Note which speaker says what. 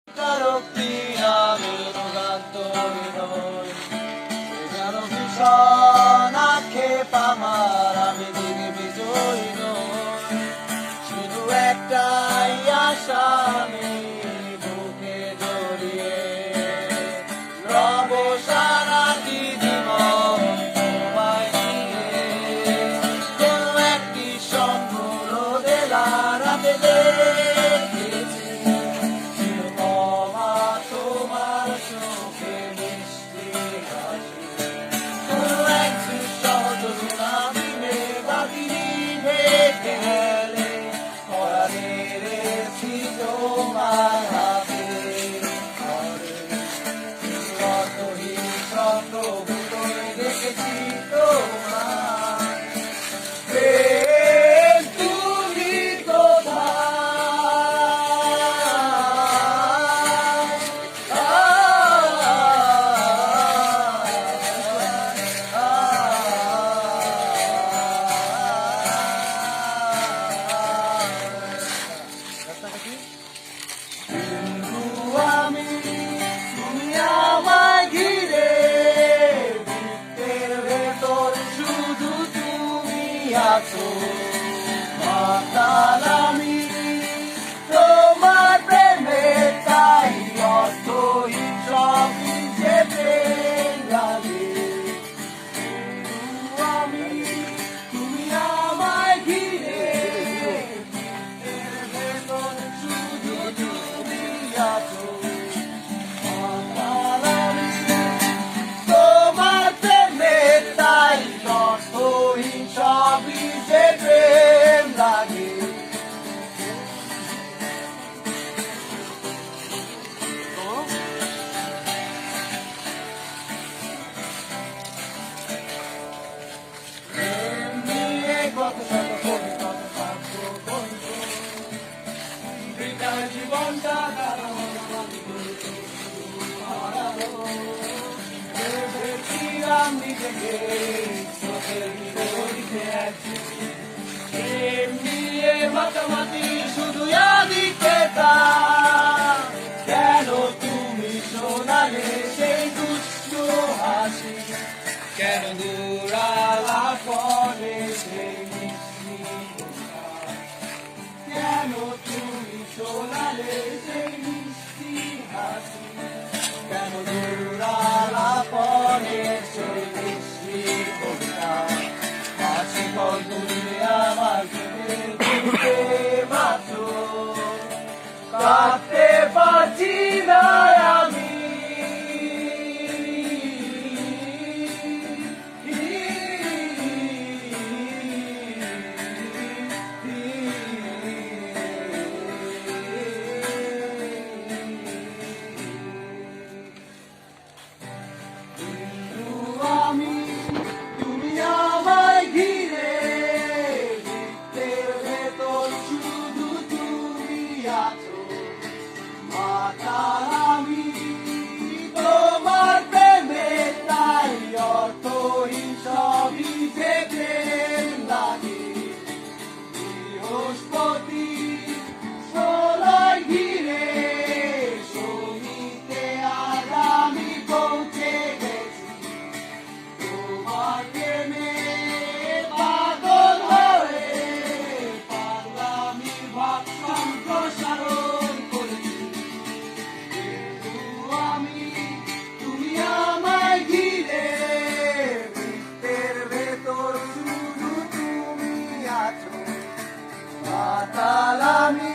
Speaker 1: কারোক্তি নামের গান্তরে নয়, যেন ভীষণ আক্ষেপ আমার, আমি দিকে বিজয়ী নই। শুধু একটাই আশা আমি বুকে জড়িয়ে রব সারাটি জীবন তোমায় নিয়ে। কোনো একটি সম্পূর্ণ বেলা রাতে দেখেছি চিরতমা তোমার চোখে মিষ্টি হাসি। কোনো একটি সজনা দিনে বাতি নিভে গেলে পরাণে রেখেছি তোমার হাতে ঘরে। অর্থহীন স্বপ্নগুলোয় দেখেছি তোমার প্রেম, তুমি আমি, তুমি আমায় ঘিরে, বৃত্তের ভেতর শুধু তুমি আছো। মাতাল আমি তোমার প্রেমে, তাই অর্থহীন সবই যে প্রেম লাগে। আমি, তুমি আমায় ঘিরে, বৃত্তের ভেতর শুধু তুমি আছো। মাতাল আমি তোমার প্রেমে, তাই অর্থহীন সবই যে প্রেম লাগে। প্রেম নিয়ে কত শত কবি, কত কাব্য গ্রন্থ, বিকাল জীবনটা ভেবেছিলাম নিজেকে চোখের বিপরীতে আছি। প্রেম নিয়ে মাতামাতি শুধু আদিকে তা, কেন তুমি শোনালে সেই দুষ্ট হাসি, কেন দূরালা পরে সেই মিষ্টি কথা, কেন তুমি শোনালে সেই মিষ্টি হাসি, কেন দূরালা পরে সেই মিষ্টি কবিতা। হাসি কল তুমি আমার চোখে মাত্র, কাঁদতে পারছি না আমি। আমি, তুমি আমায় ঘিরে, বৃত্তের ভেতর শুধু তুমি আছো। মাতাল আমি তোমার প্রেমে, তাই অর্থহীন সবই যে প্রেম লাগে। বৃহস্পতি ষোলোয় ঘিরে, শনিতে আজ আমি পৌঁছে গেছি। তোমার প্রেমে পাগল হয়ে পাগলামি ভাব সম্প্রসারণ করেছি। কিন্তু আমি, তুমি আমায় ঘিরে, বৃত্তের ভেতর শুধু তুমি আছো। মাতাল আমি।